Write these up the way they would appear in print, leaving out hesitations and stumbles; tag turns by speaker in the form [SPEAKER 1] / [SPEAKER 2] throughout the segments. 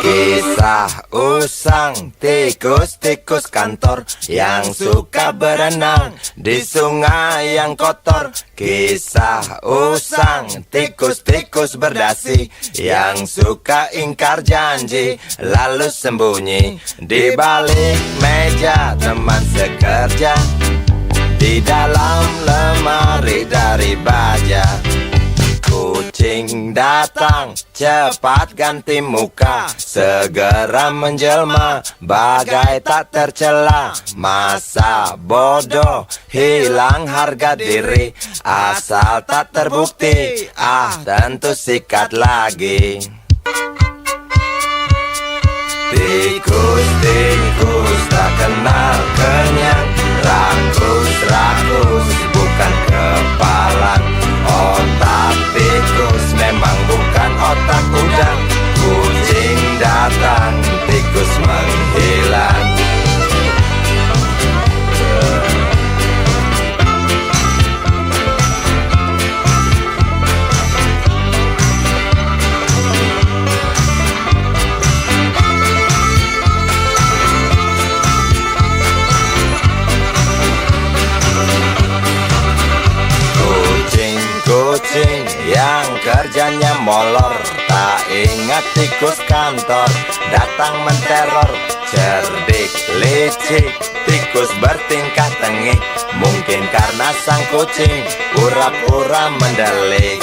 [SPEAKER 1] Kisah usang tikus-tikus kantor yang suka berenang di sungai yang kotor. Kisah usang tikus-tikus berdasi yang suka ingkar janji lalu sembunyi di balik meja teman sekerja, di dalam lemari dari baja. Kucing datang, cepat ganti muka, segera menjelma, bagai tak tercela. Masa bodoh, hilang harga diri, asal tak terbukti, tentu sikat lagi. Tikus-tikus tak kenal kenyang, rakus-rakus bukan kepalan. Otak tikus memang bukan otak udang. Kucing datang, tikus menghilang. Kucing yang kerjanya molor, tak ingat tikus kantor, datang menteror. Cerdik, licik, tikus bertingkah tengik, mungkin karena sang kucing pura-pura mendelik.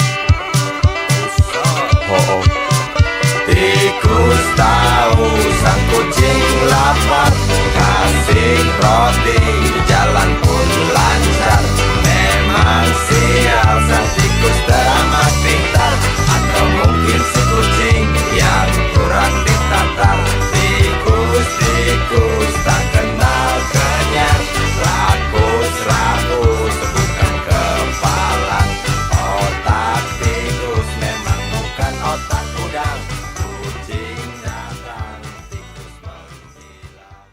[SPEAKER 1] Tikus tahu sang kucing lapar, kasih roti, jalan pun lancar. Memang sial sang tikus teramat pintar, atau mungkin si kucing yang kurang ditatar. Tikus-tikus tak kenal kenyang, rakus-rakus bukan kepalang. Otak tikus memang bukan otak udang. Kucing datang, tikus menghilang.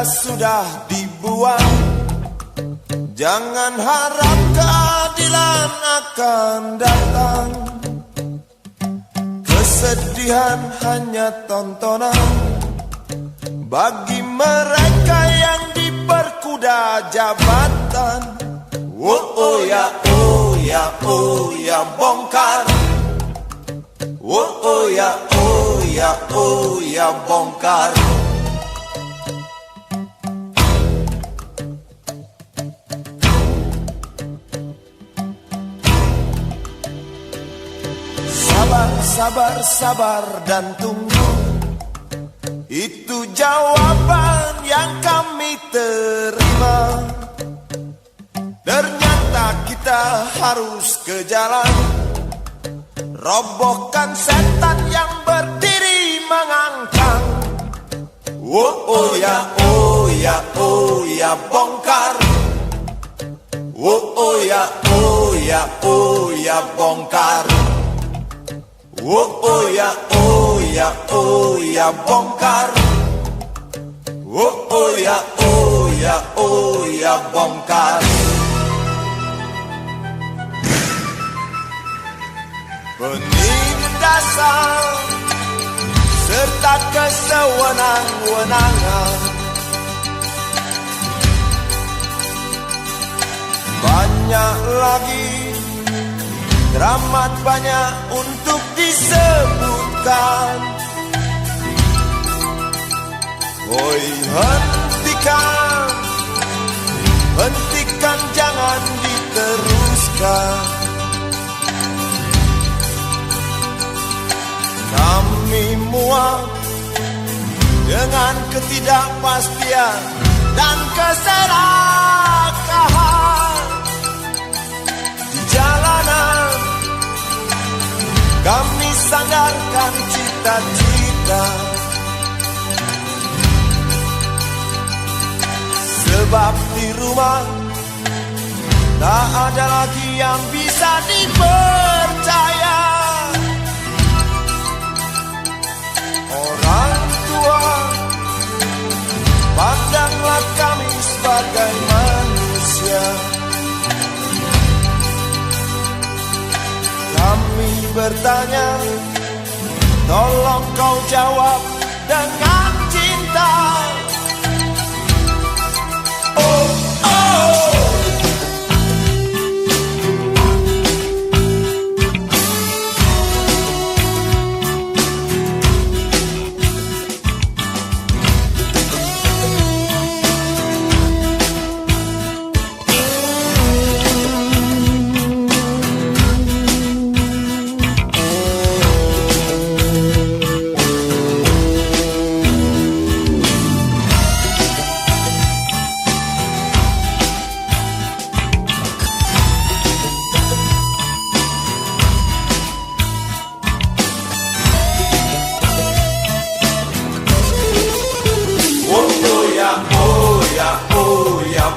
[SPEAKER 2] Sudah dibuang, jangan harap keadilan akan datang. Kesedihan hanya tontonan bagi mereka yang diperkuda jabatan. Oh ya, oh ya, oh ya, bongkar. Oh ya, oh ya, oh ya, bongkar. Sabar, sabar dan tunggu, itu jawaban yang kami terima. Ternyata kita harus ke jalan, robohkan setan yang berdiri mengangkang. Oh ya, oh ya, oh ya, bongkar. Oh ya, oh ya, oh ya, bongkar. Oh ya, oh ya, oh ya, bongkar. Oh ya, oh ya, oh ya, bongkar. Penindasan serta kesewenang-wenangan, banyak lagi, teramat banyak untuk disebutkan. Oi, hentikan, hentikan, jangan diteruskan. Kami muak dengan ketidakpastian dan keserakahan di jalanan. kami sandarkan cita-cita. Sebab di rumah tak ada lagi yang bisa dipercaya. Orang tua, pandanglah kami sebagai manusia. Kami bertanya, tolong kau jawab dengan cinta. Oh, oh.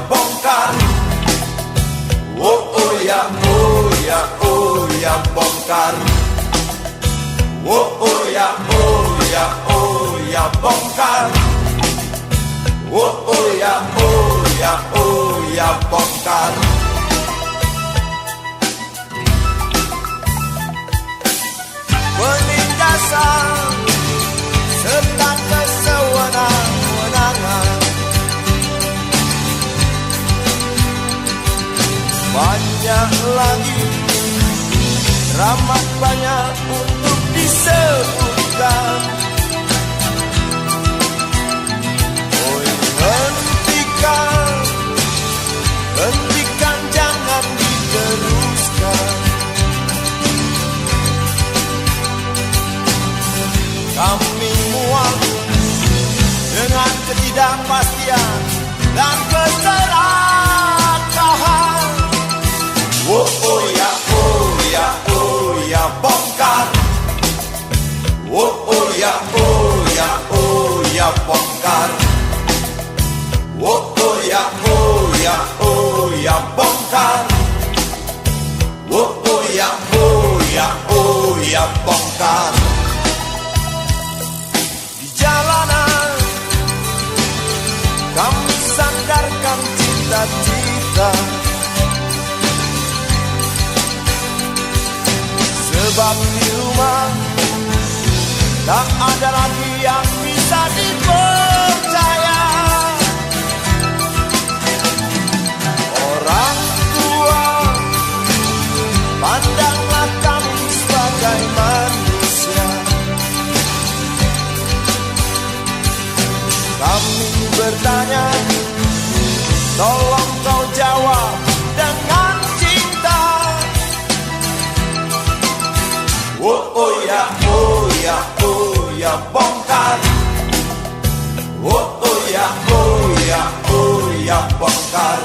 [SPEAKER 2] Bongkar. Oh oh ya, oh ya, oh ya, bongkar. Oh oh ya, oh ya, oh ya, bongkar. Oh oh ya, oh ya, oh ya, bongkar. Penindasan serta kesewenang-wenangan, banyak lagi, teramat banyak untuk disebutkan. Oh, hentikan, hentikan, jangan diteruskan. Kami muak dengan ketidakpastian dan keserakahan. Oh oh ya, oh ya, oh ya, bongkar. Oh oh ya, oh ya, oh ya, bongkar. Oh oh ya, oh ya, oh ya, bongkar. Oh oh ya, oh ya, oh ya, bongkar. Di jalanan kami sandarkan cita-cita. Sebab di rumah tak ada lagi yang bisa dipercaya. Orang tua, pandanglah kami sebagai manusia. Kami bertanya, tolong kau jawab dengan cinta. Oh oh ya, oh ya, oh ya, bongkar. Oh oh ya, oh ya, oh ya, bongkar.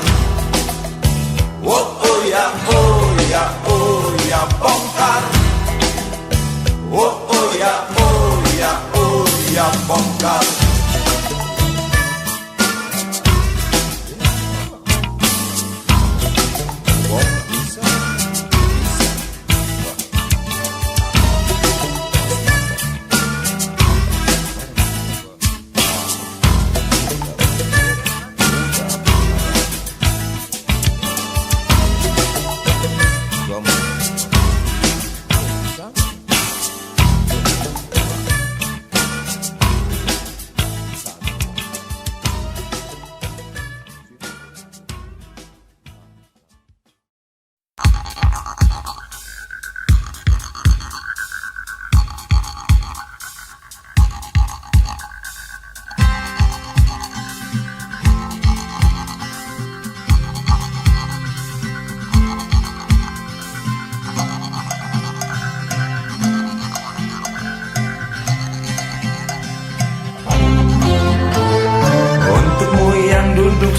[SPEAKER 2] Oh oh ya, oh ya, oh ya, bongkar. Oh oh ya, oh ya, oh ya, bongkar.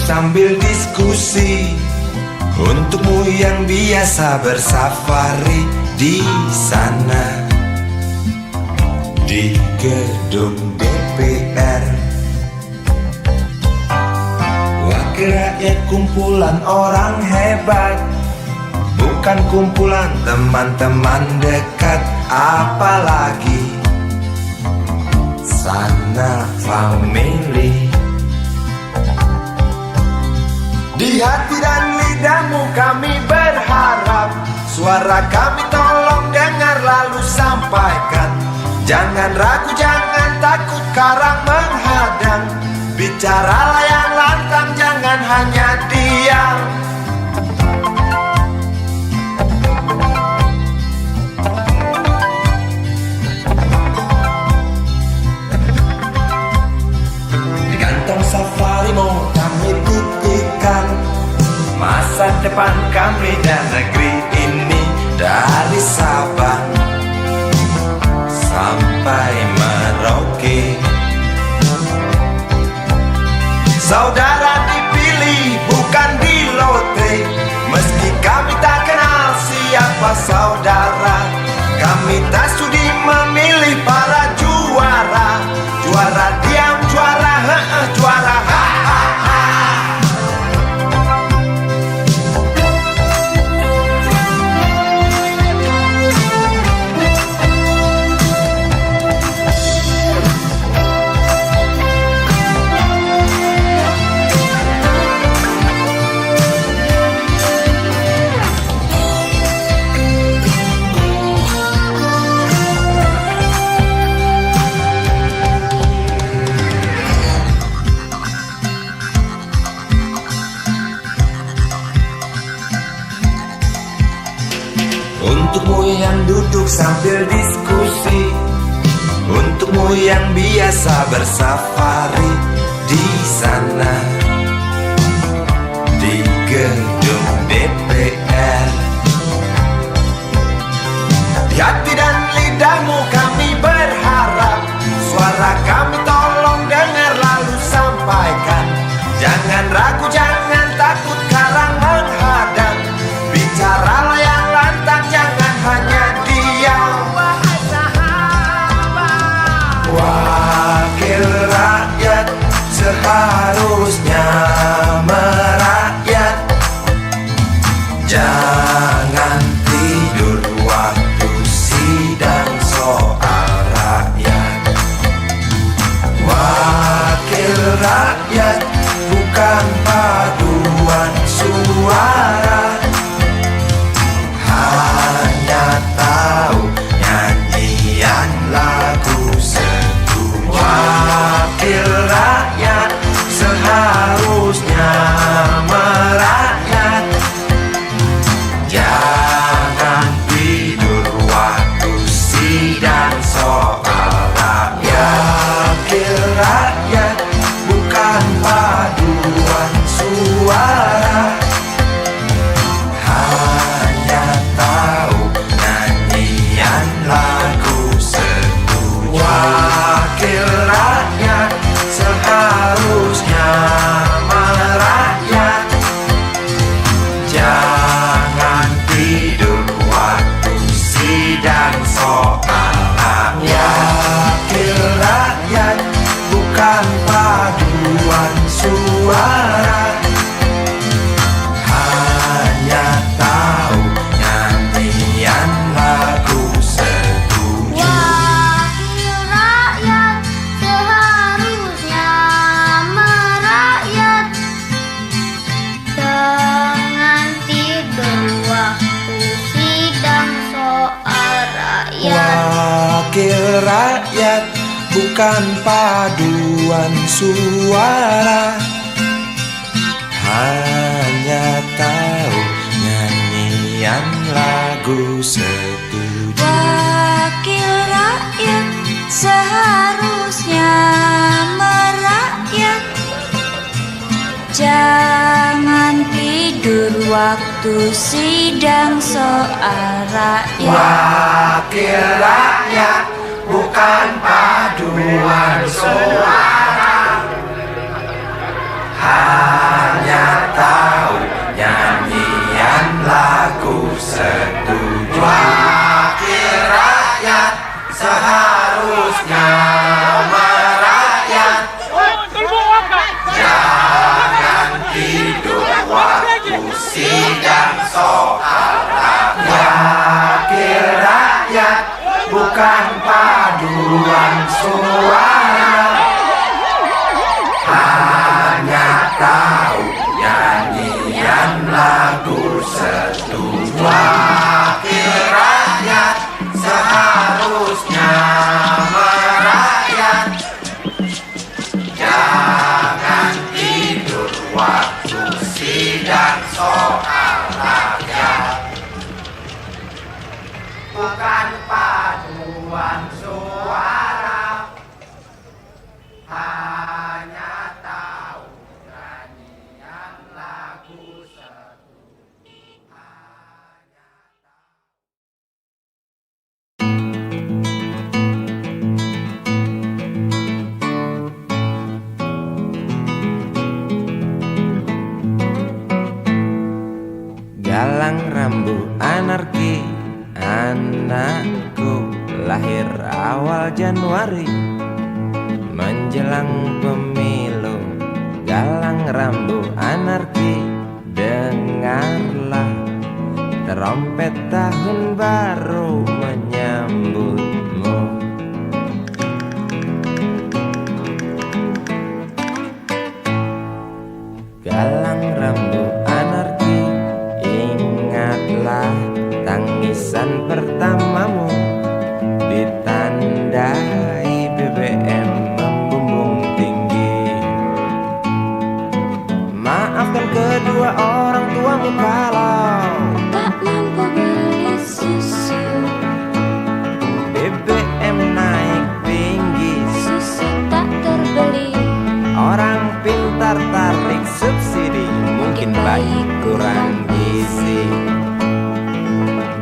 [SPEAKER 3] sambil diskusi. Untukmu yang biasa bersafari di sana, di gedung DPR. Wakil rakyat kumpulan orang hebat, bukan kumpulan teman-teman dekat, apalagi sanak family. Di hati dan lidahmu kami berharap, suara kami tolong dengar lalu sampaikan. Jangan ragu, jangan takut karang menghadang, bicaralah yang lantang, jangan hanya diam. Di kantong safarimu kami titipkan masa depan kami dan negeri ini, dari Sabang sampai Merauke. Saudara dipilih bukan di lotre, meski kami tak kenal siapa saudara. Kami tak sudi memilih para juara, juara diam, juara juara Untukmu yang duduk sambil diskusi, untukmu yang biasa bersafari di sana, di gedung DPR. Di hati dan lidahmu kami berharap, suara kami tolong dengar lalu sampaikan. Jangan ragu, jangan takut karang menghadang, bicaralah yang lantang, jangan hanya diam. Wakil rakyat seharusnya merakyat, jangan tidur waktu sidang soal rakyat. Wakil rakyat bukan paduan suara, hanya tahu nyanyian lagu setuju. Wakil rakyat seharusnya merakyat, jangan tidur waktu sidang soal rakyat. Wakil rakyat bukan paduan suara, hanya tahu nyanyian lagu setuju. Wakil rakyat seharusnya merakyat, jangan tidur waktu sidang soal rakyat. Wakil rakyat bukan paduan suara, hanya tahu nyanyian lagu setuju.
[SPEAKER 4] Wakil rakyat seharusnya merakyat, jangan tidur waktu sidang soal rakyat.
[SPEAKER 3] Wakil rakyat bukan paduan suara, hanya tahu nyanyian lagu setuju.
[SPEAKER 4] Wakil rakyat seharusnya merakyat, jangan tidur waktu sidang soal rakyat.
[SPEAKER 3] Wakil rakyat bukan paduan suara, hanya tahu nyanyian lagu setuju. Wakil rakyat seharusnya bukan paduan suara. Hanya tahu nyanyian lagu setuju. Wakil rakyat seharusnya merakyat. Jangan tidur waktu sidang soal rakyat. Bukan paduan suara, hanya tahu nyanyian lagu setuju.
[SPEAKER 5] Galang rambu anarki, anakku lahir awal Januari menjelang pemilu. Galang rambu anarki, dengarlah trompet tahun baru menyambutmu. Galang rambu anarki, ingatlah tangisan pertamamu ditandai BBM membumbung tinggi. Maafkan kedua orang tuamu kalau
[SPEAKER 4] tak mampu beli susu.
[SPEAKER 5] BBM naik tinggi,
[SPEAKER 4] Susu tak terbeli.
[SPEAKER 5] orang pintar tarik subsidi, mungkin baik kurang gizi.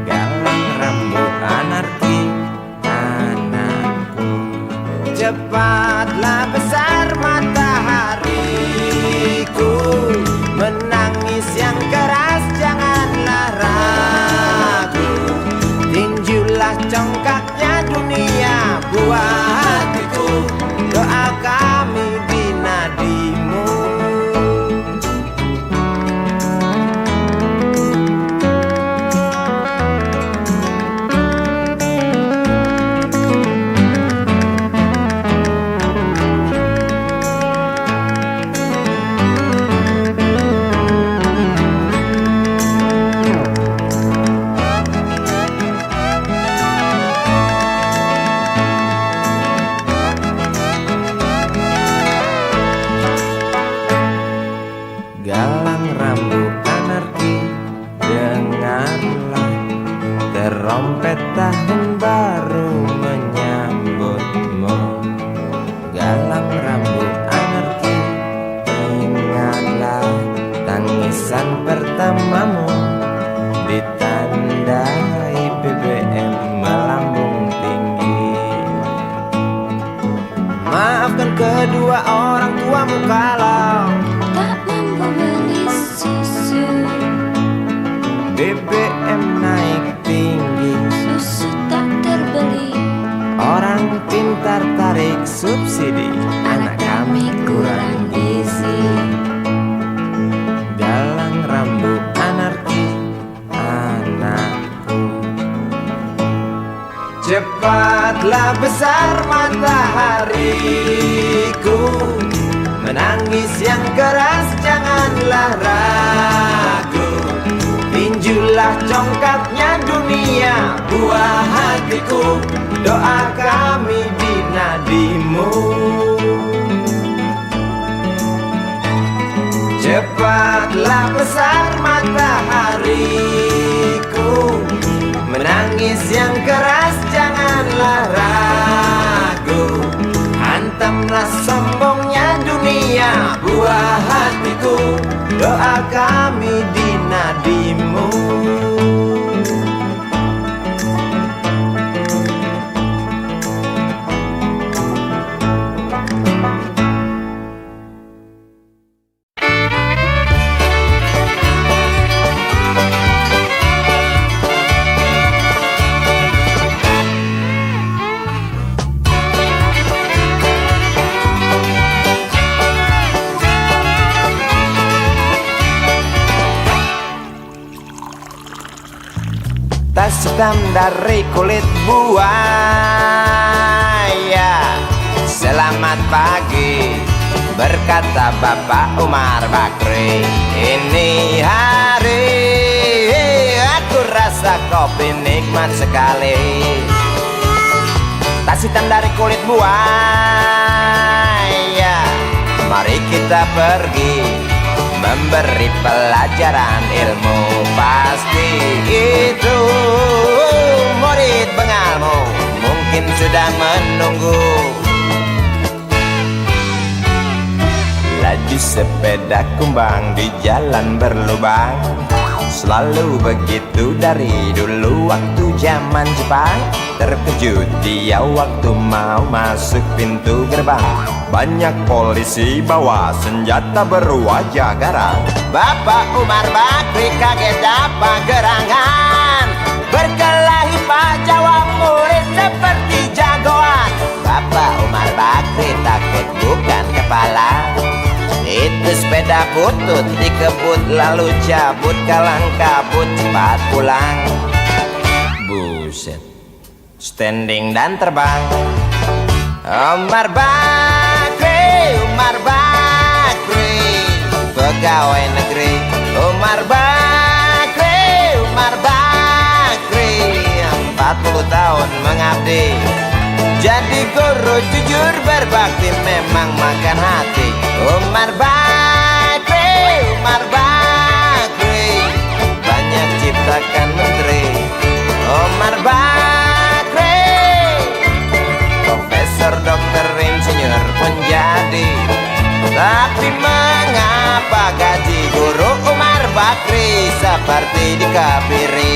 [SPEAKER 5] Galang rambu anarki, anakku, cepatlah besar matahariku. Menangis yang keras janganlah ragu. Tinjulah congkaknya dunia buah hatiku. Doa kami di nadimu. Galang rambu anarki, dengarlah trompet tahun baru menyambutmu. Galang rambu anarki, ingatlah tangisan pertamamu ditandai BBM melambung tinggi. Maafkan kedua orang tuamu kalau
[SPEAKER 4] Tak mampu beli susu.
[SPEAKER 5] BBM naik tinggi,
[SPEAKER 4] Susu tak terbeli.
[SPEAKER 5] orang pintar tarik subsidi, anak kami kurang gizi. Galang rambu anarki, anakku, cepatlah besar matahariku. Menangis yang keras janganlah ragu. Tinjulah congkaknya dunia buah hatiku. Doa kami di nadimu. Cepatlah besar matahariku. Menangis yang keras janganlah ragu. Hantamlah sombongnya dunia buah hatiku. Doa kami di nadimu. hitam dari kulit buaya. Selamat pagi, berkata Bapak Umar Bakri. Ini hari aku rasa kopi nikmat sekali. Tas hitam dari kulit buaya, mari kita pergi memberi pelajaran ilmu. Pasti itu murid bengalmu mungkin sudah menunggu. Laju sepeda kumbang di jalan berlubang, selalu begitu dari dulu waktu zaman Jepang. Terkejut dia waktu mau masuk pintu gerbang, banyak polisi bawa senjata berwajah garang. Bapak Umar Bakri kaget apa gerangan, berkelahi Pak jawab murid seperti jagoan. Bapak Umar Bakri takut bukan kepala, itu sepeda butut dikebut lalu cabut, kalang kabut cepat pulang. Buset, standing dan terbang. Umar Bakri, Umar Bakri, pegawai negeri. Umar Bakri, Umar Bakri, 40 tahun mengabdi. Jadi guru jujur berbakti memang makan hati. Umar Bakri, Umar Bakri, banyak ciptakan menteri. Umar Bakri, profesor, dokter, insinyur pun jadi. Tapi mengapa gaji guru Umar Bakri seperti dikebiri?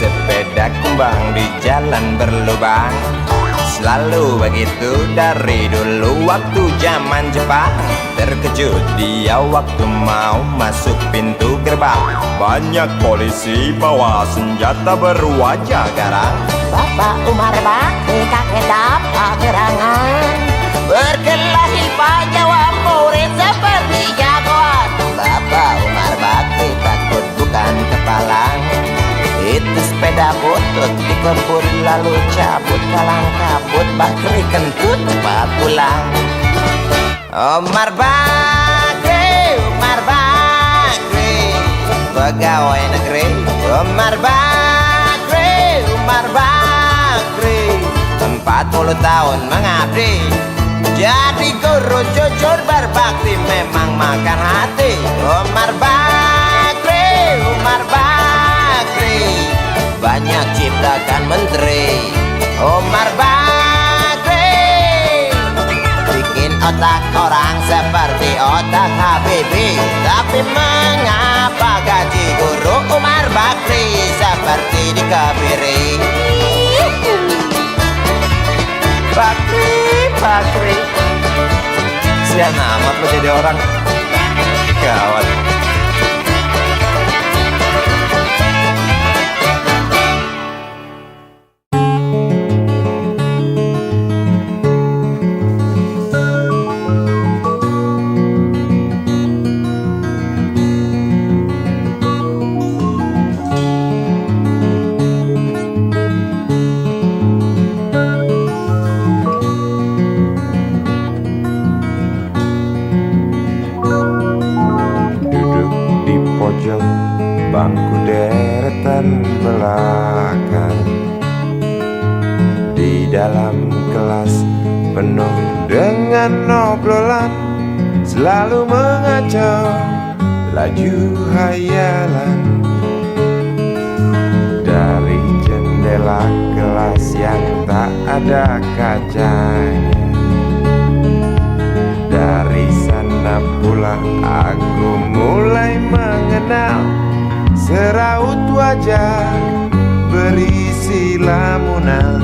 [SPEAKER 5] Sepeda kumbang di jalan berlubang, selalu begitu dari dulu waktu zaman Jepang. Terkejut dia waktu mau masuk pintu gerbang, banyak polisi bawa senjata berwajah garang.
[SPEAKER 6] Bapak Umar Bakri kaget apa gerangan,
[SPEAKER 5] Berkelahi Pak jawab murid seperti jagoan. Bapak Umar Bakri takut bukan kepala, itu sepeda butut dikebut lalu cabut, kalang kabut Bakri kentut cepat pulang. Umar Bakri, Umar Bakri, pegawai negeri. Umar Bakri, Umar Bakri, 40 tahun mengabdi. Jadi guru jujur berbakti memang makan hati. Umar Bakri, Umar Bakri, banyak ciptakan menteri. Umar Bakri, bikin otak orang seperti otak Habibie. Tapi mengapa gaji guru Umar Bakri seperti dikebiri? Bakri, Bakri, sian amat lo jadi orang. Gawat. Bangku deretan belakang, di dalam kelas penuh dengan obrolan, selalu mengacau laju hayalan. Dari jendela kelas yang tak ada kacanya, dari sana pula aku mulai mengenal seraut wajah berisi lamunan.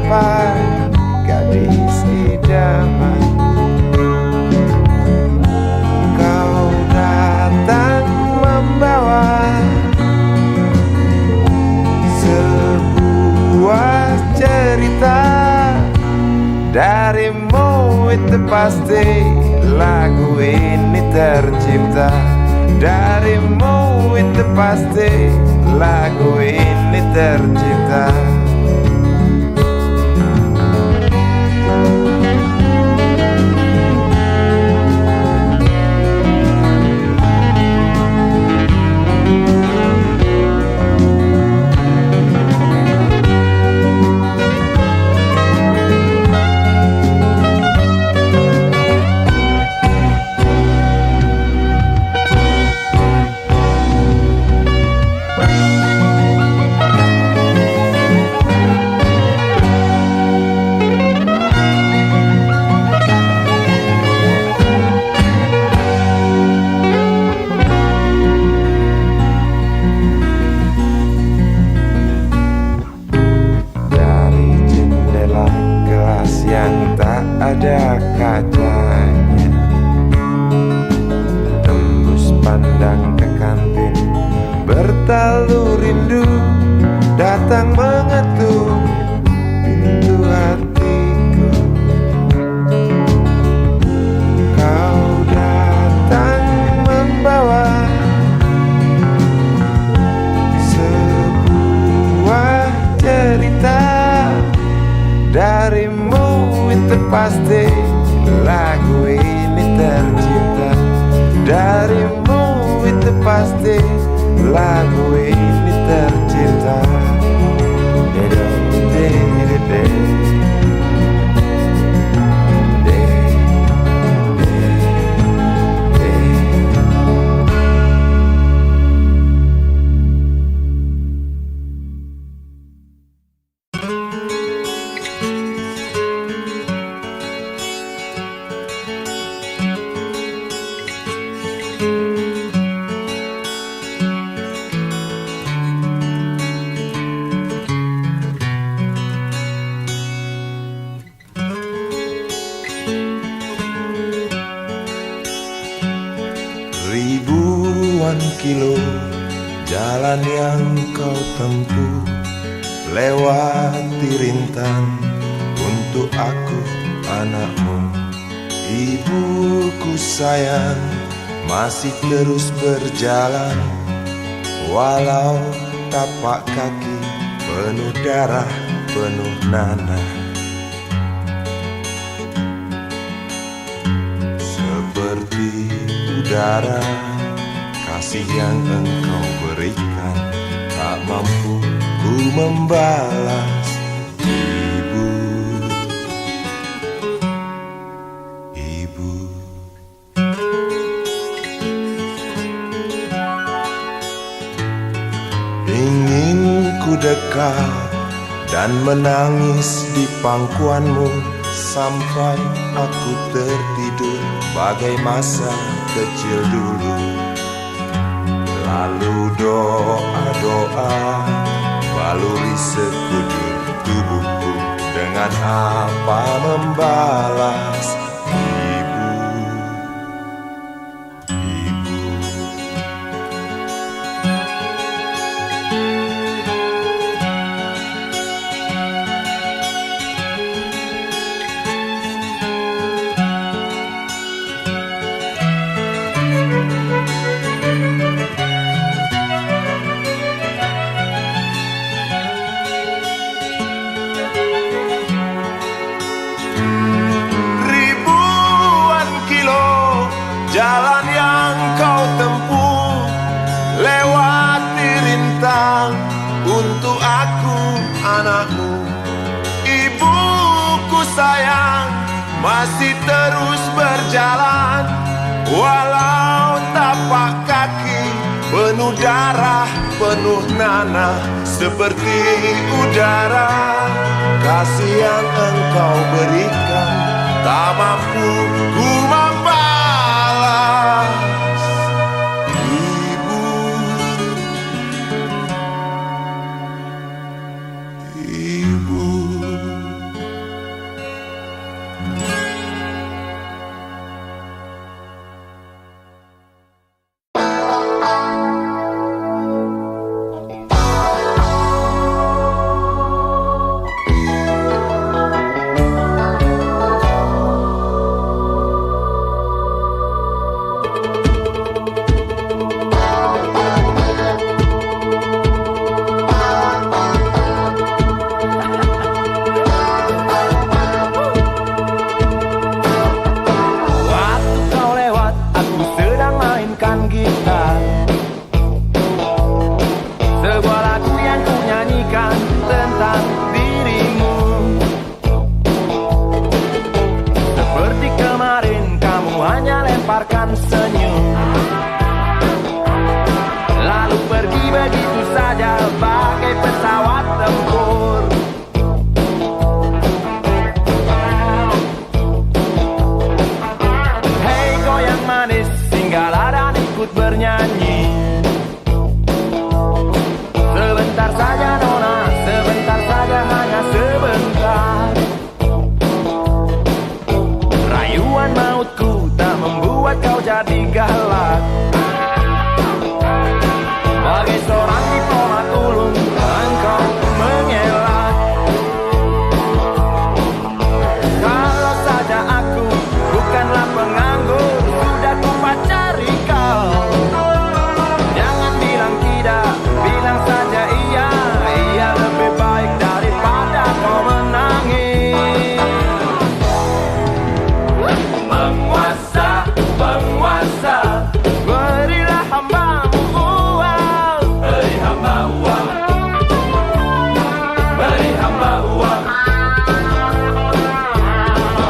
[SPEAKER 7] sampai gadis idaman. Kau datang membawa sebuah cerita. Darimu itu pasti lagu ini tercipta. Darimu itu pasti lagu ini tercipta. Ada kacanya, tembus pandang ke kantin, bertalu rindu datang mengetuk pintu hatiku. Kau datang membawa sebuah cerita. Darimu itu pasti lagu ini tercipta. Darimu itu pasti lagu ini tercipta. Ribuan kilo jalan yang kau tempuh, lewati rintang untuk aku anakmu. Ibuku sayang masih terus berjalan, walau tapak kaki penuh darah, penuh nanah. Seperti udara, kasih yang engkau berikan tak mampu ku membalas. Ibu, ibu. Ingin ku dekat dan menangis di pangkuanmu sampai aku tertidur bagai masa kecil dulu. Lalu doa-doa baluri sekujur tubuhku, dengan apa membalas. Ibu, ibu. Jalan yang kau tempuh, lewati rintang untuk aku anakmu. Ibuku sayang masih terus berjalan, walau tapak kaki penuh darah, penuh nanah. Seperti udara, kasih yang engkau berikan tak mampu ku membalas. Ibu, ibu.
[SPEAKER 5] jadi galak. Bagai seorang diplomat ulung engkau mengelak. Kalau saja aku bukanlah penganggur, sudah ku pacari kau. Jangan bilang tidak, bilang saja iya. Iya lebih baik daripada kau menangis. Penguasa, penguasa, berilah hambamu uang. Beri hamba uang. Beri hamba uang.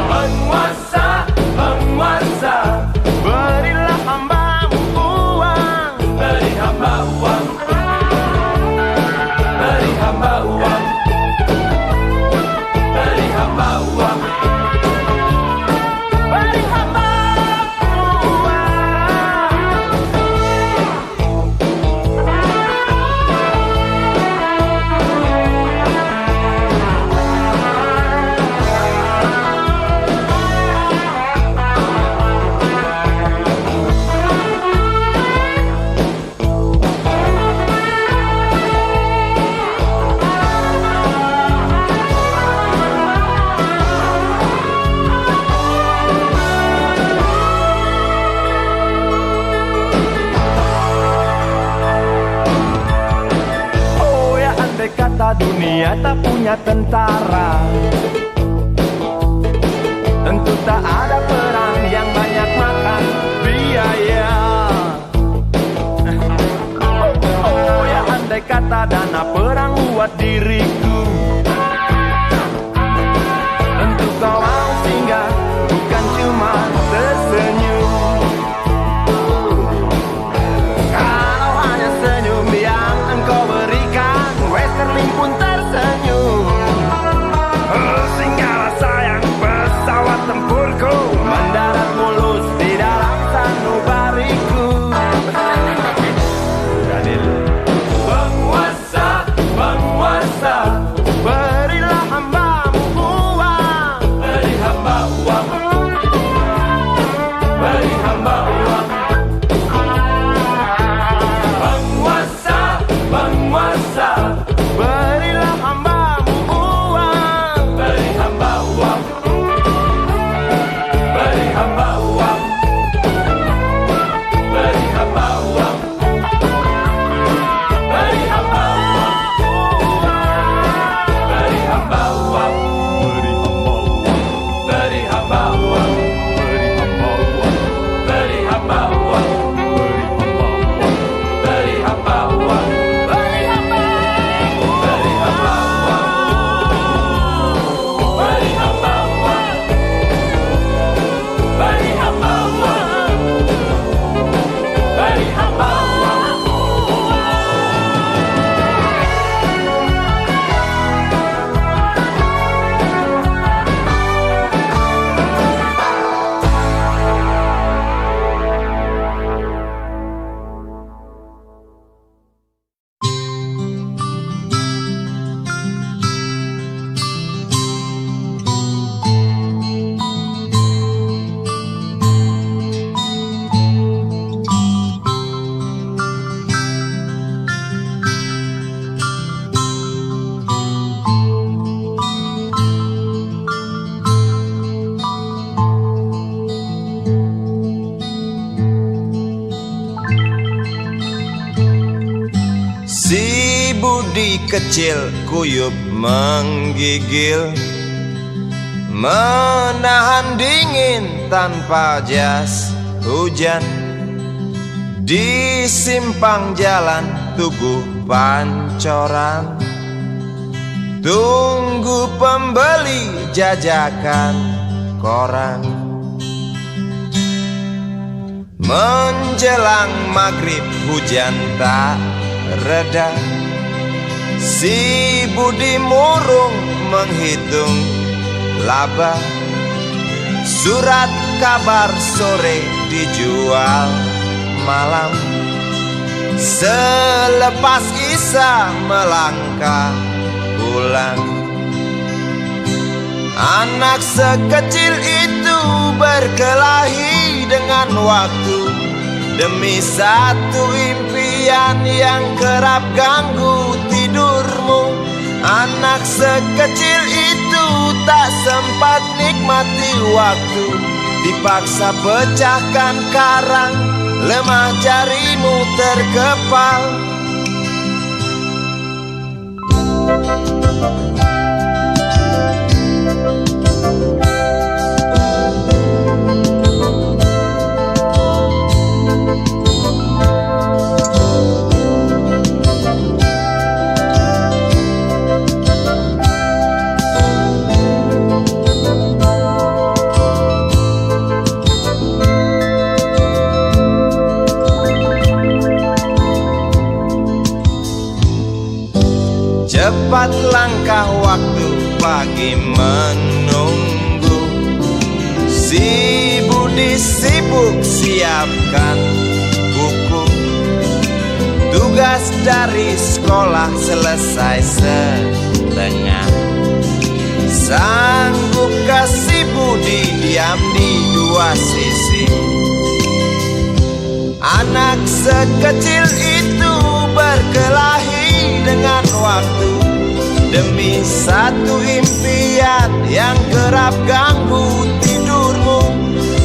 [SPEAKER 5] Penguasa, penguasa, berilah hambamu uang. Beri hamba uang. Beri hamba uang. Beri hamba uang. Beri hamba kata dunia tak punya tentara, tentu tak ada perang yang banyak makan biaya. Oh ya andai kata dana perang buat diriku, tentu kau mau singgah, bukan cuma tersenyum. Kalau hanya senyum yang engkau berikan, Westerling pun tersenyum. Singgahlah sayang pesawat tempurku, mendarat mulus di dalam sanubariku. Penguasa, penguasa, berilah hambamu uang. Beri hamba uang. Beri hamba uang. Penguasa, penguasa, berilah hambamu uang. Beri hamba uang. Beri hamba uang. Beri hamba uang. Beri hamba uang. Beri hamba uang. Beri hamba uang. Beri hamba uang. Beri hamba uang. Beri hamba uang. Beri hamba uang. Beri hamba uang. Beri hamba uang. Beri hamba uang. Si Budi kecil kuyup menggigil, menahan dingin tanpa jas hujan. Di simpang jalan Tugu Pancoran, tunggu pembeli jajakan koran. Menjelang maghrib hujan tak reda, si Budi murung menghitung laba. Surat kabar sore dijual malam. Selepas Isya melangkah pulang, anak sekecil itu berkelahi dengan waktu, demi satu impian yang kerap ganggu tidurmu. Anak sekecil itu tak sempat nikmati waktu, dipaksa pecahkan karang, lemah jarimu terkepal. Cepat langkah waktu pagi menunggu, si Budi sibuk siapkan buku. Tugas dari sekolah selesai setengah. Sanggupkah si Budi diam di dua sisi? Anak sekecil itu berkelahi dengan waktu, demi satu impian yang kerap ganggu tidurmu.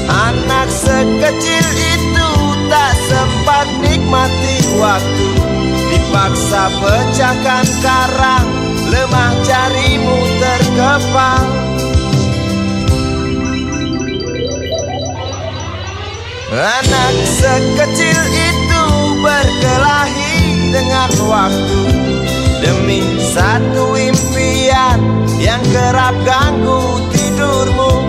[SPEAKER 5] Anak sekecil itu tak sempat nikmati waktu, dipaksa pecahkan karang, lemah jarimu terkepal. Anak sekecil itu berkelahi dengan waktu, demi satu impian yang kerap ganggu tidurmu.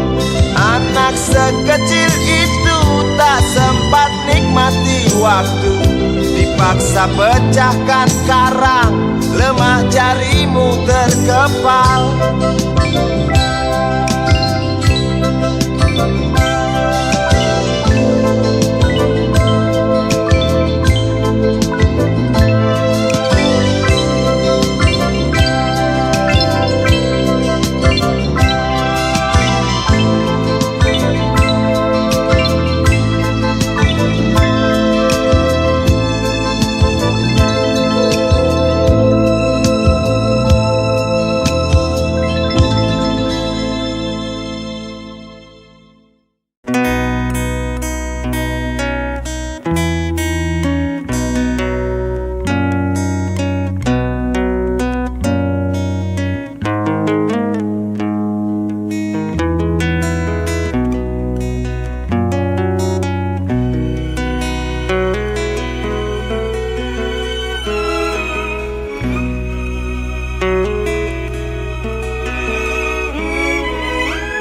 [SPEAKER 5] Anak sekecil itu tak sempat nikmati waktu, dipaksa pecahkan karang, lemah jarimu terkepal.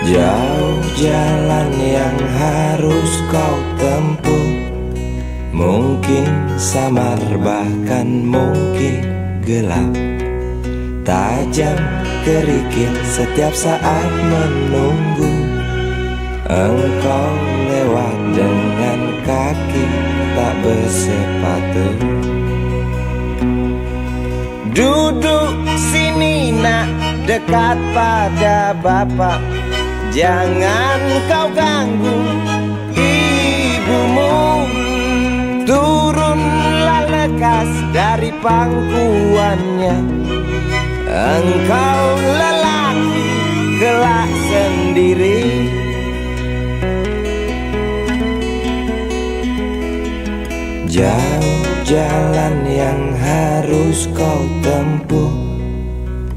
[SPEAKER 1] Jauh jalan yang harus kau tempuh, mungkin samar bahkan mungkin gelap. Tajam kerikil setiap saat menunggu engkau lewat dengan kaki tak bersepatu.
[SPEAKER 5] Duduk sini nak, dekat pada bapak, jangan kau ganggu ibumu. Turunlah lekas dari pangkuannya, engkau lelaki kelak sendiri.
[SPEAKER 1] Jauh jalan yang harus kau tempuh,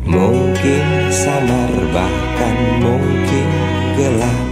[SPEAKER 1] mungkin samar bahkan mungkin gelap.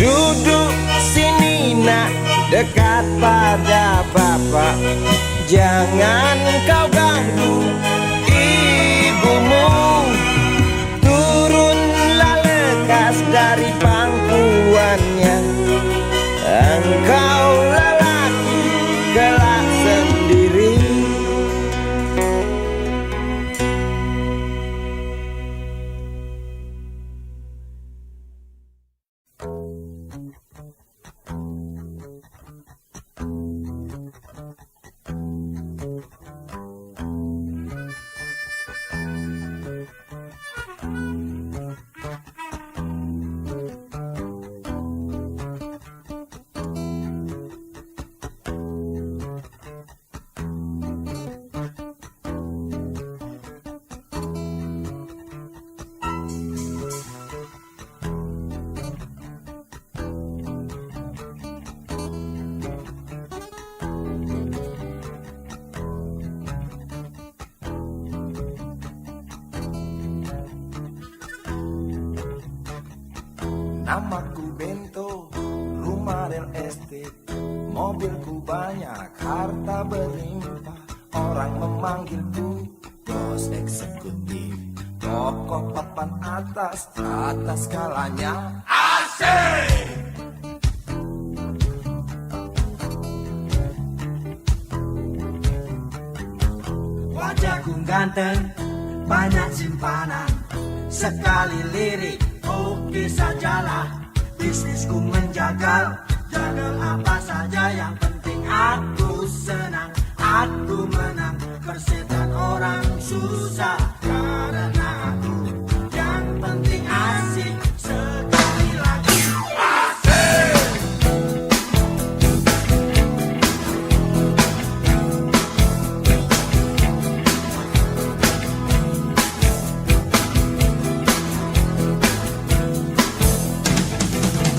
[SPEAKER 5] Duduk sini nak, dekat pada bapak,
[SPEAKER 1] Jangan kau ganggu ibumu, turunlah lekas dari pangkuannya. Engkau lelaki kelak sendiri.
[SPEAKER 5] Namaku Bento, rumah real estate, mobilku banyak, harta berlimpah. Orang memanggilku bos eksekutif, tokoh papan atas skalanya. Asik!
[SPEAKER 3] Wajahku ganteng, banyak simpanan, sekali lirik, oke sajalah. Bisnisku menjagal, jagal apa saja, yang penting aku senang, aku menang. Persetan orang susah, karena aku yang penting asik. Sekali lagi asik.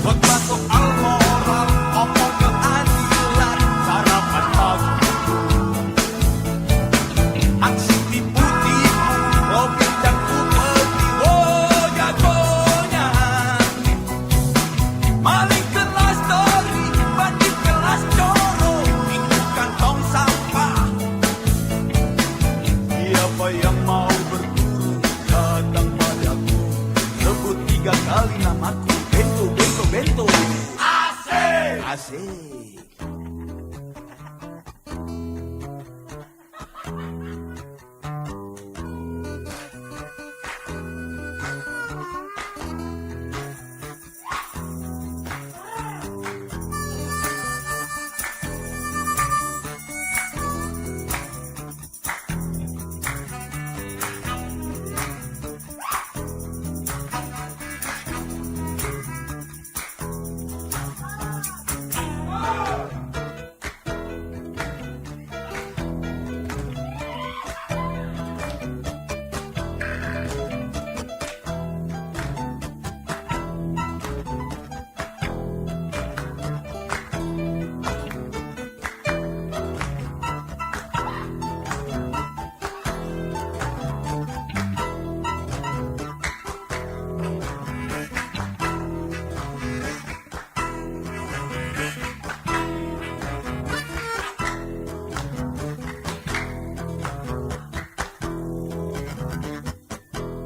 [SPEAKER 2] Khotbah soal moral, omong keadilan, sarapan pagiku. Aksi tipu-tipu, Robin dan upeti, oh jagonya. Maling kelas dori, bandit kelas coro, itu kantong sampah. Siapa yang mau berburu, datang padaku. Sebut 3 kali namaku, Bento, Bento, Bento. Asik! Asik!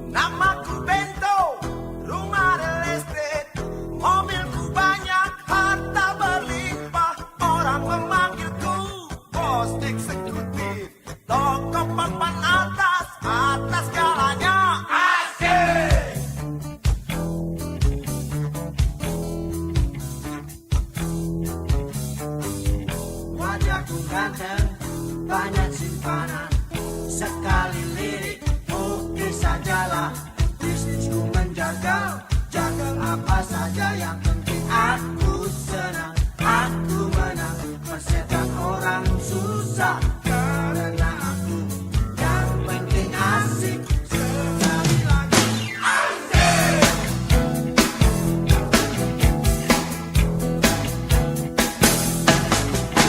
[SPEAKER 5] Namaku Bento, rumah real estate, mobilku banyak, harta berlimpah. Orang memanggilku bos eksekutif, tokoh papan atas skalanya. Asik!
[SPEAKER 3] Wajahku ganteng, banyak simpanan, sekali lirik, oke sajalah. Bisnisku menjagal, jagal apa saja, yang penting aku senang, aku menang. Persetan orang susah, karena aku yang penting asik. Sekali lagi asik.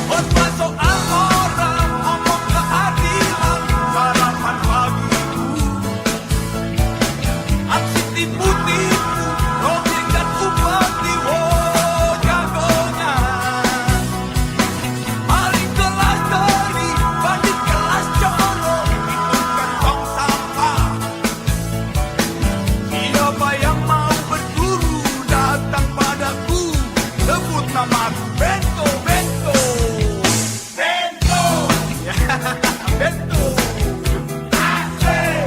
[SPEAKER 2] Khotbah soal moral, omong keadilan. kamar Bento, Bento, Bento, Bento. Asik.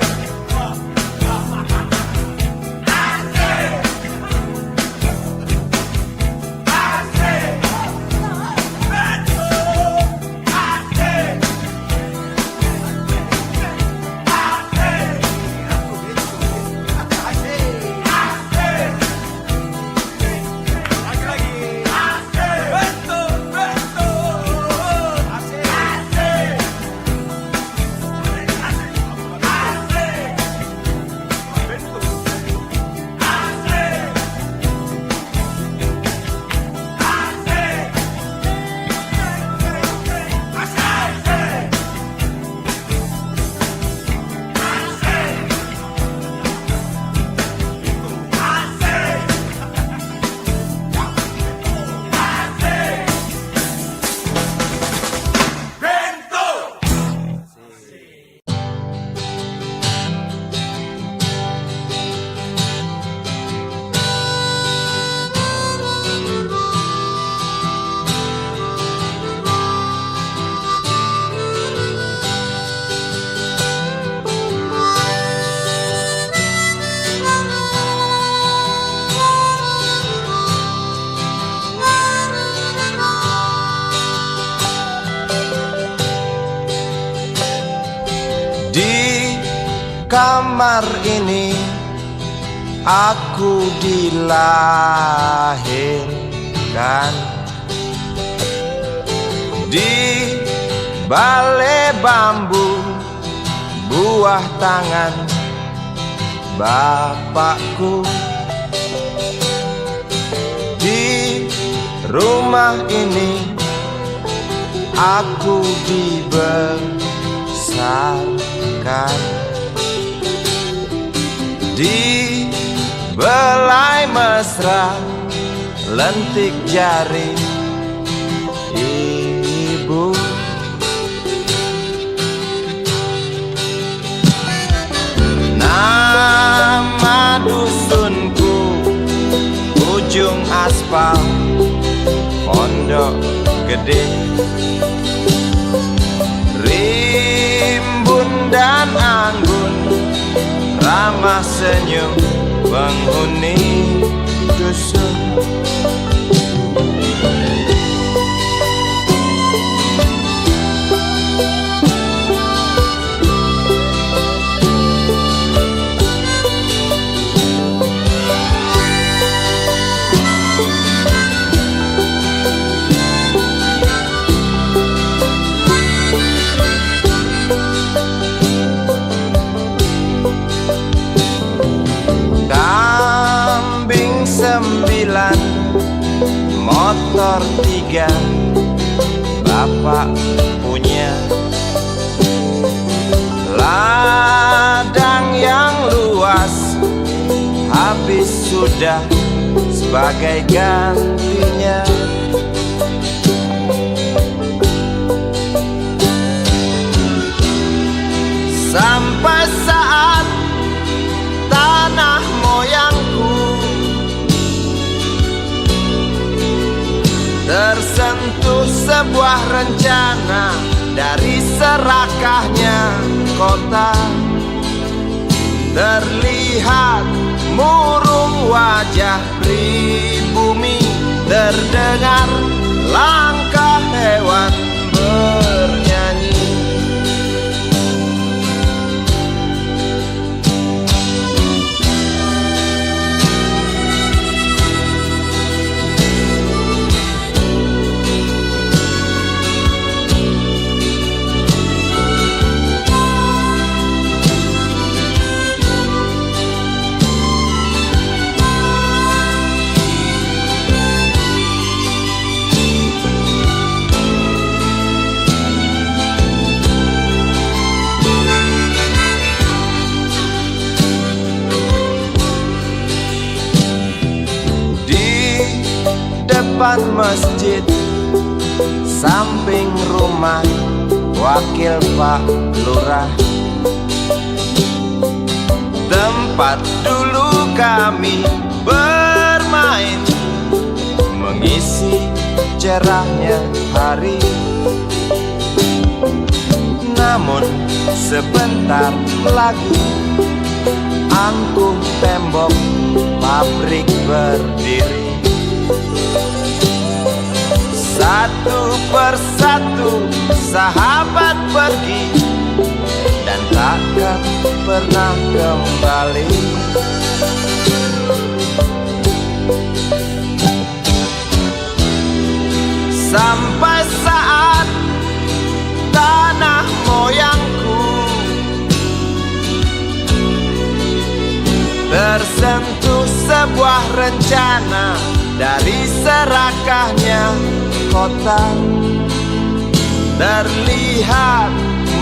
[SPEAKER 1] Di kamar ini aku dilahirkan, di balai bambu buah tangan bapakku. Di rumah ini aku dibesarkan, di belai mesra lentik jari ibu. Nama dusunku ujung aspal Pondok Gede. Rimbun dan anggun ramah senyum penghuni dusun. Kambing 9, motor 3, bapak punya. Ladang yang luas habis sudah sebagai gantinya. Sampai saat tanah moyangku tersentuh sebuah rencana dari serakahnya kota. Terlihat murung wajah pribumi, terdengar langkah hewan bernyanyi. Depan masjid, samping rumah wakil Pak Lurah, tempat dulu kami bermain, mengisi cerahnya hari. Namun sebentar lagi angkuh tembok pabrik berdiri. Satu persatu sahabat pergi dan takkan pernah kembali. Sampai saat tanah moyangku tersentuh sebuah rencana dari serakahnya kota. Terlihat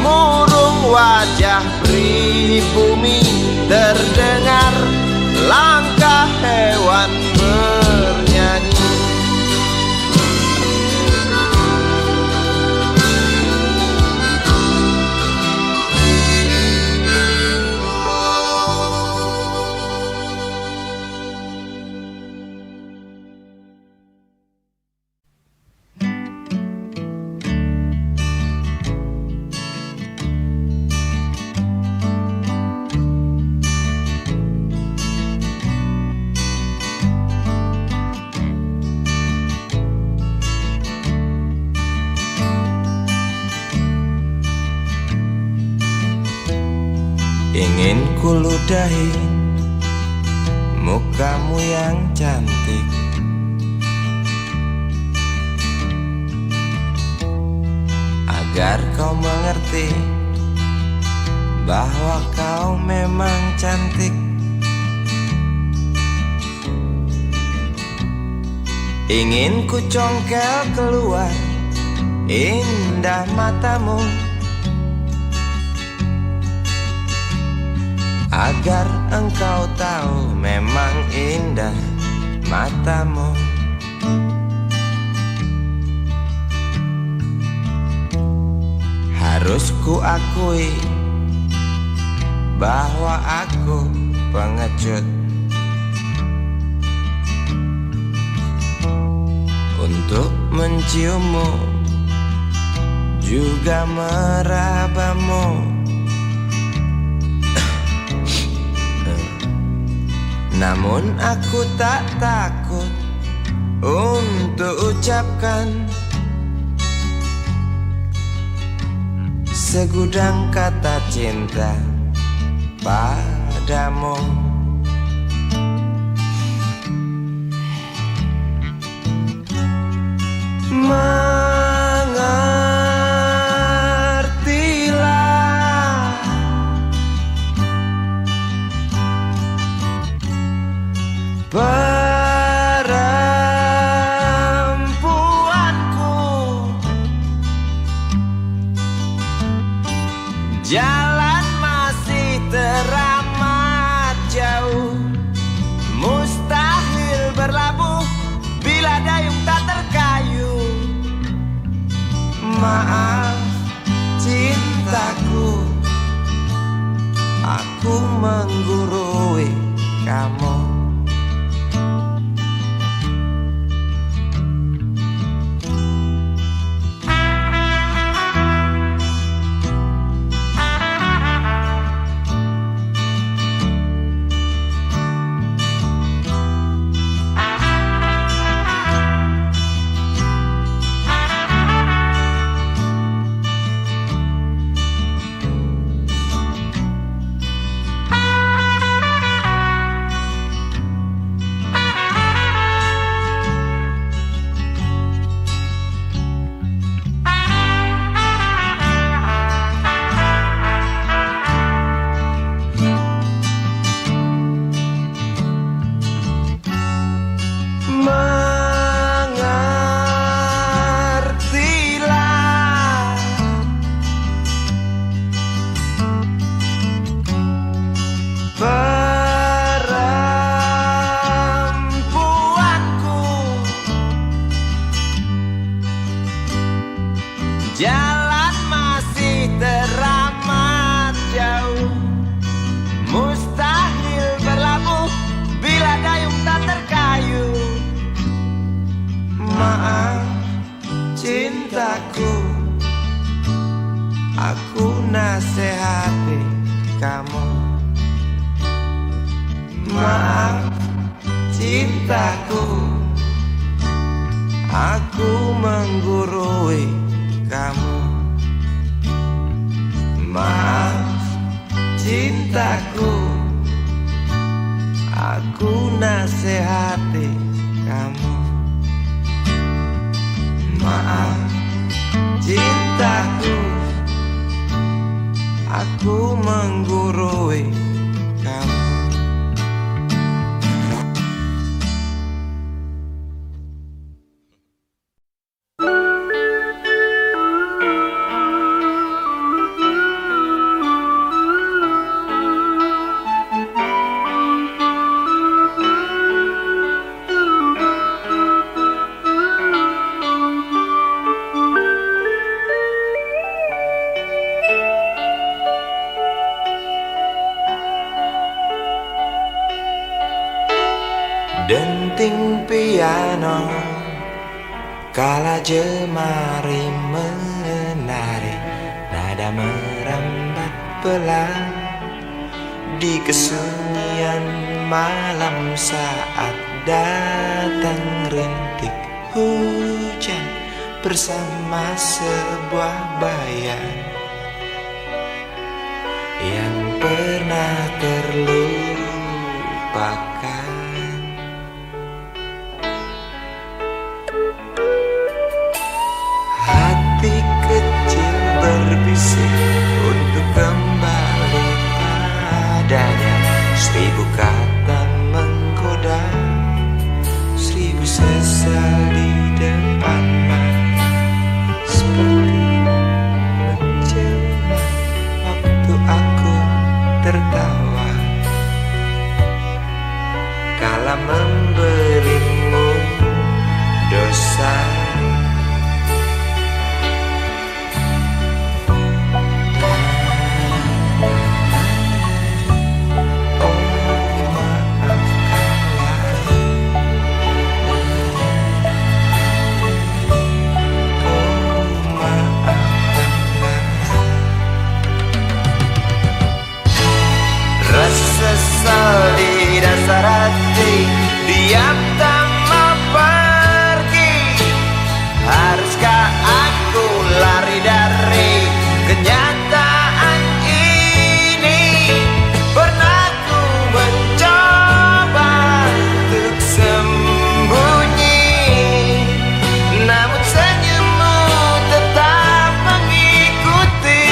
[SPEAKER 1] murung wajah pribumi, terdengar langkah hewan bernyanyi. Ingin kuludahi mukamu yang cantik, agar kau mengerti bahwa kau memang cantik. Ingin ku congkel keluar indah matamu, agar engkau tahu memang indah matamu. Harus ku akui bahwa aku pengecut untuk menciummu juga merabamu. Namun aku tak takut untuk ucapkan segudang kata cinta padamu. Mengertilah perempuanku, jalan masih teramat jauh, mustahil berlabuh bila dayung tak terkayuh. Maaf cintaku, aku menggurui kamu. Jalan masih teramat jauh, mustahil berlabuh bila dayung tak terkayuh. Maaf
[SPEAKER 5] cintaku, aku nasihati kamu. Maaf cintaku, aku menggurui kamu. Maaf cintaku, aku nasihati kamu. Maaf cintaku, aku menggurui kamu. Denting piano kala jemari menari, nada merambat pelan di kesunyian malam saat datang rintik hujan bersama sebuah bayang yang pernah terlupakan. Hati kecil berbisik untuk kembali padanya. 1000 kata menggoda, 1000 sesal di depan mata. Seperti menjelma waktu aku tertawa kala memberimu dosa. Sesal di dasar hati, diam tak mau pergi. Haruskah aku lari dari kenyataan ini? Pernah ku mencoba untuk sembunyi, namun senyummu tetap mengikuti.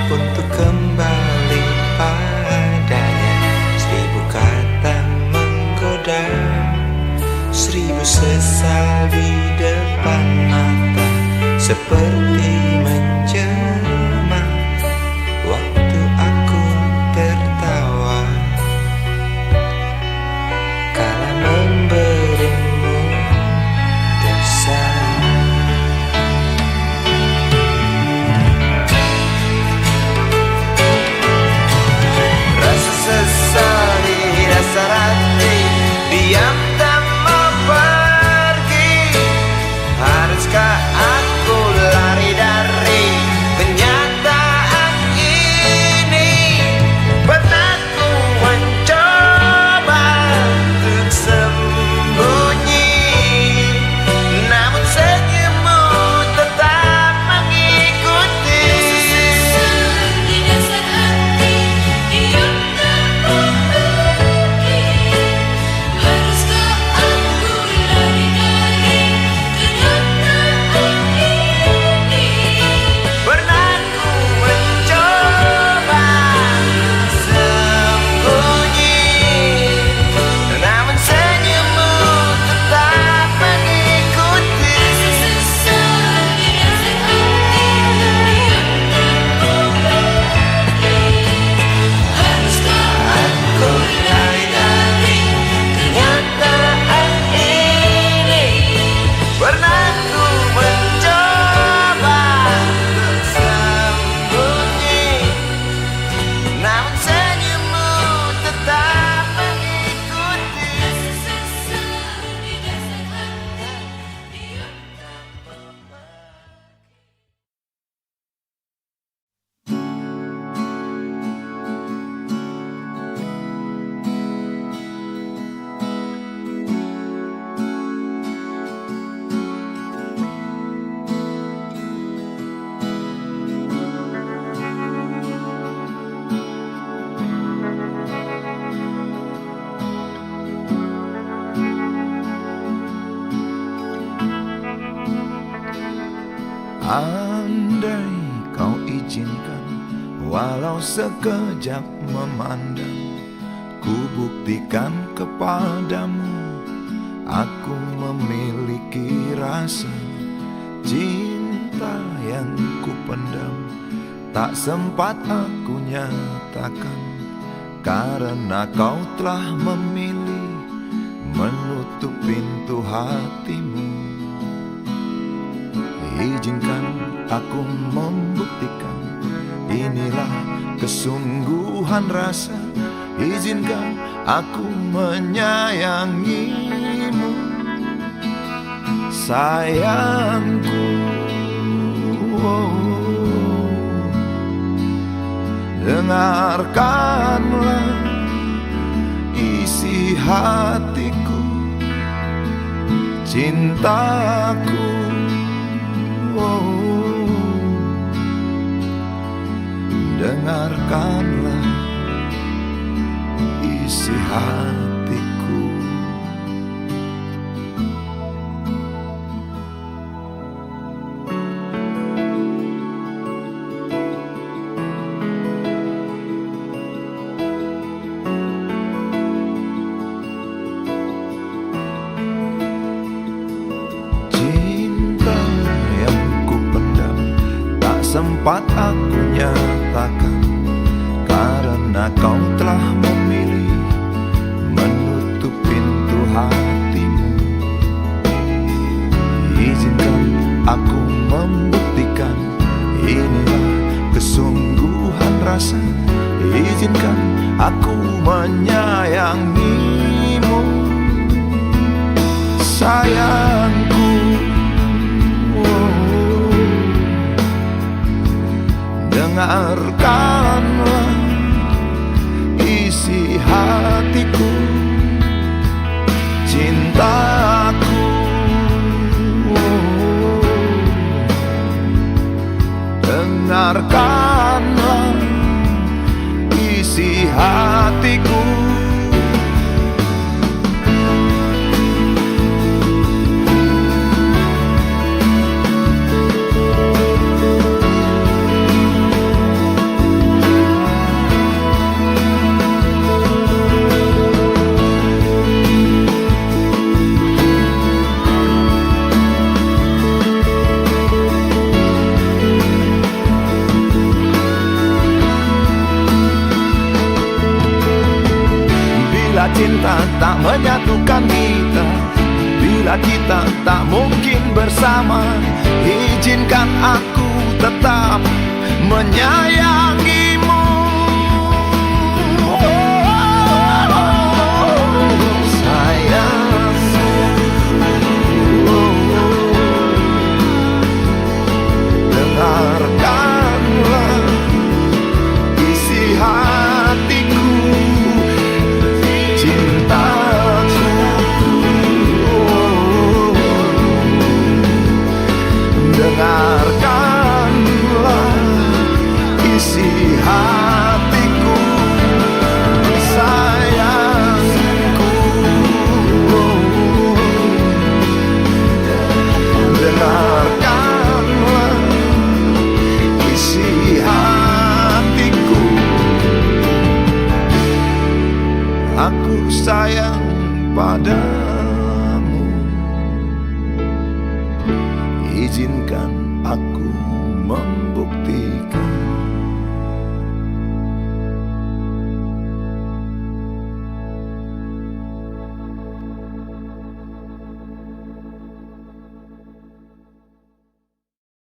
[SPEAKER 5] Untuk kembali padanya, 1000 kata menggoda, 1000 sesal di depan mata. Seperti menjelma waktu aku tertawa kala memberimu dosa. Sesal di dasar hati, diam tak mau pergi. Haruskah aku lari dari
[SPEAKER 2] Andai kau izinkan, walau sekejap memandang, ku buktikan kepadamu, aku memiliki rasa cinta yang ku pendam. Tak sempat aku nyatakan, karena kau telah memilih menutup pintu hatimu. Izinkan aku membuktikan, inilah kesungguhan rasa. Izinkan aku menyayangimu, sayangku. Dengarkanlah isi hatiku, cintaku. Dengarkanlah isi hatiku. Cinta yang ku pendam, tak sempat aku nyatakan, karena kau telah memilih menutup pintu hatimu. Izinkan aku membuktikan, inilah kesungguhan rasa. Izinkan aku menyayangimu, sayangku. Dengarkanlah isi hatiku, cintaku. Dengarkanlah isi hatiku. Bila cinta tak menyatukan kita, bila kita tak mungkin bersama, izinkan aku tetap menyayangimu. Sayangku, dengarkanlah isi hatiku, cintaku. Dengarkanlah isi hatiku, sayangku. Dengarkanlah isi hatiku. Aku sayang padamu, izinkan aku membuktikan.